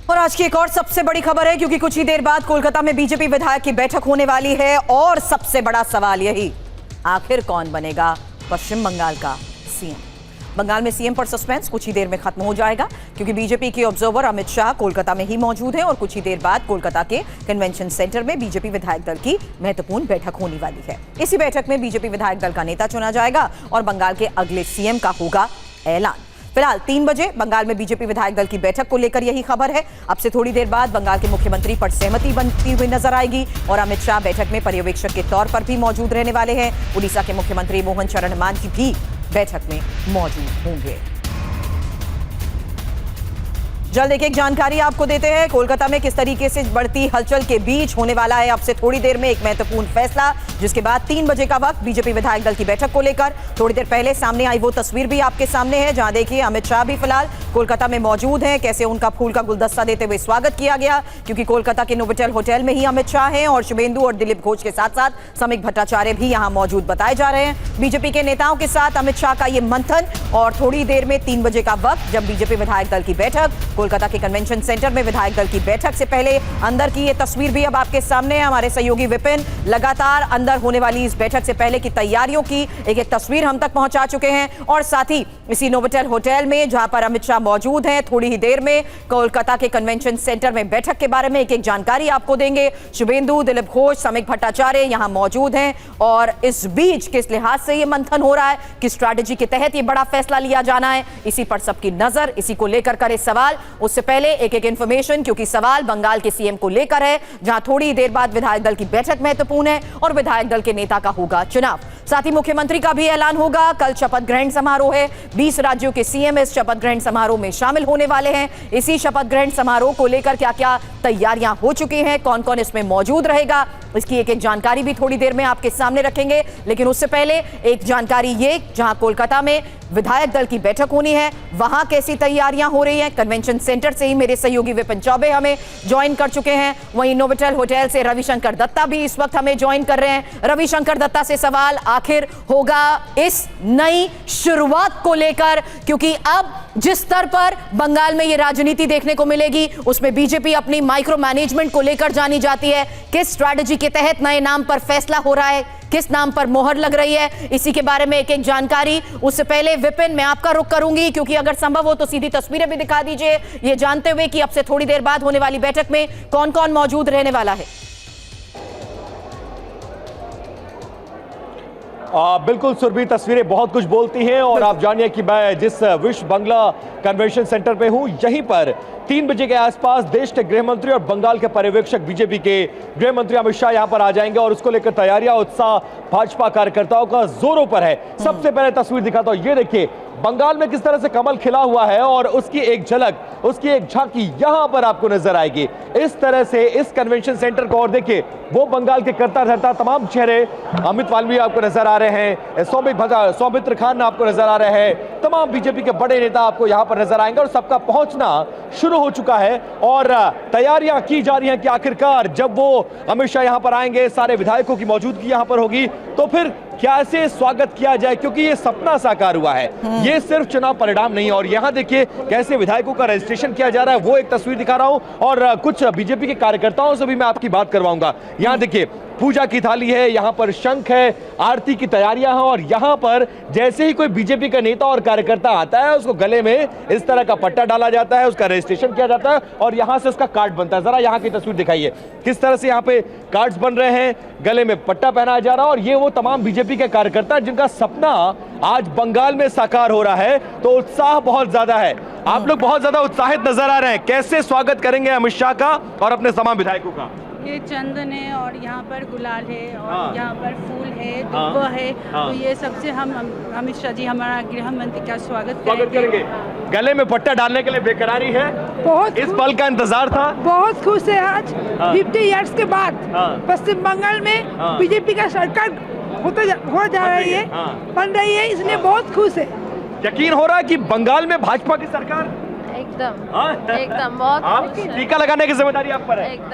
और आज की एक और सबसे बड़ी खबर है, क्योंकि कुछ ही देर बाद कोलकाता में बीजेपी विधायक की बैठक होने वाली है और सबसे बड़ा सवाल यही, आखिर कौन बनेगा पश्चिम बंगाल का सीएम। बंगाल में सीएम पर सस्पेंस कुछ ही देर में खत्म हो जाएगा, क्योंकि बीजेपी के ऑब्जर्वर अमित शाह कोलकाता में ही मौजूद हैं और कुछ ही देर बाद कोलकाता के कन्वेंशन सेंटर में बीजेपी विधायक दल की महत्वपूर्ण बैठक होने वाली है। इसी बैठक में बीजेपी विधायक दल का नेता चुना जाएगा और बंगाल के अगले सीएम का होगा ऐलान। फिलहाल 3 बजे बंगाल में बीजेपी विधायक दल की बैठक को लेकर यही खबर है। अब से थोड़ी देर बाद बंगाल के मुख्यमंत्री पर सहमति बनती हुई नजर आएगी और अमित शाह बैठक में पर्यवेक्षक के तौर पर भी मौजूद रहने वाले हैं। उड़ीसा के मुख्यमंत्री मोहन चरण मांझी भी बैठक में मौजूद होंगे। जल्द एक जानकारी आपको देते हैं, कोलकाता में किस तरीके से बढ़ती हलचल के बीच होने वाला है अब से थोड़ी देर में एक महत्वपूर्ण फैसला, जिसके बाद 3 बजे का वक्त बीजेपी विधायक दल की बैठक को लेकर। थोड़ी देर पहले सामने आई वो तस्वीर भी आपके सामने है, जहां देखिए अमित शाह भी फिलहाल कोलकाता में मौजूद हैं। कैसे उनका फूल का गुलदस्ता देते हुए स्वागत किया गया, क्योंकि कोलकाता के नोवोटेल होटल में ही अमित शाह हैं और शुभेंदु और दिलीप घोष के साथ साथ समीक भट्टाचार्य भी यहां मौजूद बताए जा रहे हैं। बीजेपी के नेताओं के साथ अमित शाह का ये मंथन और थोड़ी देर में 3 बजे का वक्त जब बीजेपी विधायक दल की बैठक कोलकाता के कन्वेंशन सेंटर में विधायक दल की बैठक से पहले अंदर की ये तस्वीर भी अब आपके सामने है। हमारे सहयोगी विपिन लगातार अंदर होने वाली इस बैठक से पहले की तैयारियों की एक तस्वीर हम तक पहुंचा चुके हैं और साथ ही इसी नोवोटेल होटल में जहां पर अमित शाह मौजूद हैं, थोड़ी ही देर में कोलकाता के कन्वेंशन सेंटर में बैठक के बारे में एक जानकारी आपको देंगे। शुभेंदु, दिलीप घोष, समीक भट्टाचार्य यहां मौजूद हैं और इस बीच किस लिहाज से ये मंथन हो रहा है, किस स्ट्रैटेजी के तहत ये बड़ा फैसला लिया जाना है, इसी पर सबकी नजर, इसी को लेकर करे सवाल। उससे पहले एक इंफॉर्मेशन, क्योंकि सवाल बंगाल के सीएम को लेकर है, जहां थोड़ी देर बाद विधायक दल की बैठक महत्वपूर्ण है और विधायक दल के नेता का होगा चुनाव। साथ ही मुख्यमंत्री का भी ऐलान होगा। कल शपथ ग्रहण समारोह है, 20 राज्यों के सीएम इस शपथ ग्रहण समारोह में शामिल होने वाले हैं। इसी शपथ ग्रहण समारोह को लेकर क्या क्या तैयारियां हो चुकी हैं, कौन कौन इसमें मौजूद रहेगा, इसकी एक जानकारी भी थोड़ी देर में आपके सामने रखेंगे। लेकिन उससे पहले एक जानकारी ये, जहां कोलकाता में विधायक दल की बैठक होनी है, वहां कैसी तैयारियां हो रही हैं। कन्वेंशन सेंटर से ही मेरे सहयोगी विपिन चौबे हमें ज्वाइन कर चुके हैं, वहीं नोवोटेल होटल से रविशंकर दत्ता भी इस वक्त हमें ज्वाइन कर रहे हैं। रविशंकर दत्ता से सवाल आखिर होगा इस नई शुरुआत को लेकर, क्योंकि अब जिस स्तर पर बंगाल में ये राजनीति देखने को मिलेगी उसमें बीजेपी अपनी माइक्रो मैनेजमेंट को लेकर जानी जाती है। किस स्ट्रैटेजी के तहत नए नाम पर फैसला हो रहा है, किस नाम पर मोहर लग रही है, इसी के बारे में एक जानकारी। उससे पहले विपिन, मैं आपका रुख करूंगी, क्योंकि अगर संभव हो तो सीधी तस्वीरें भी दिखा दीजिए, ये जानते हुए कि अब से थोड़ी देर बाद होने वाली बैठक में कौन कौन मौजूद रहने वाला है। बिल्कुल सुरभि, तस्वीरें बहुत कुछ बोलती हैं और आप जानिए कि मैं जिस विश्व बंगला कन्वेंशन सेंटर पे हूं, यहीं पर 3 बजे के आसपास देश के गृह मंत्री और बंगाल के पर्यवेक्षक बीजेपी के गृह मंत्री अमित शाह यहां पर आ जाएंगे और उसको लेकर तैयारियां, उत्साह भाजपा कार्यकर्ताओं का जोरों पर है। सबसे पहले तस्वीर दिखाता हूं, ये देखिए बंगाल में किस तरह से कमल खिला हुआ है और उसकी एक झलक, उसकी एक झांकी यहां पर आपको नजर आएगी। इस तरह से इस कन्वेंशन सेंटर को, और देखिए वो बंगाल के करता धरता तमाम चेहरे, अमित वाल्मीकि आपको नजर आ रहे हैं, सौमित्र खान आपको नजर आ रहे हैं, तमाम बीजेपी के बड़े नेता आपको यहां पर नजर आएंगे और सबका पहुंचना शुरू हो चुका है और तैयारियां की जा रही हैं कि आखिरकार जब वो अमित शाह यहां पर आएंगे, सारे विधायकों की मौजूदगी यहां पर होगी, तो फिर कैसे स्वागत किया जाए, क्योंकि ये सपना साकार हुआ है, ये सिर्फ चुनाव परिणाम नहीं है। और यहाँ देखिए कैसे विधायकों का रजिस्ट्रेशन किया जा रहा है, वो एक तस्वीर दिखा रहा हूं और कुछ बीजेपी के कार्यकर्ताओं से भी मैं आपकी बात करवाऊंगा। यहाँ देखिए पूजा की थाली है, यहाँ पर शंख है, आरती की तैयारियां हैं और यहाँ पर जैसे ही कोई बीजेपी का नेता और कार्यकर्ता आता है, उसको गले में इस तरह का पट्टा डाला जाता है, उसका रजिस्ट्रेशन किया जाता है और यहाँ से उसका कार्ड बनता है। जरा यहाँ की तस्वीर दिखाइए, किस तरह से यहाँ पे कार्ड्स बन रहे हैं, गले में पट्टा पहनाया जा रहा है और ये वो तमाम बीजेपी के कार्यकर्ता जिनका सपना आज बंगाल में साकार हो रहा है। तो उत्साह बहुत ज्यादा है, आप लोग बहुत ज्यादा उत्साहित नजर आ रहे हैं। कैसे स्वागत करेंगे अमित शाह का और अपने तमाम विधायकों का? ये चंदन है और यहाँ पर गुलाल है और यहाँ पर फूल है, दुब्बा है, तो ये सबसे हम अमित शाह जी हमारा गृह मंत्री का स्वागत करेंगे। गले में पट्टा डालने के लिए बेकरारी है, बहुत इस पल का इंतजार था, बहुत खुश है आज 50 इयर्स के बाद पश्चिम बंगाल में बीजेपी का सरकार हो जा रही है, बन रही है, इसलिए बहुत खुश है। यकीन हो रहा है कि बंगाल में भाजपा की सरकार एकदम बहुत टीका लगाने की जिम्मेदारी आप पर है। एकदम।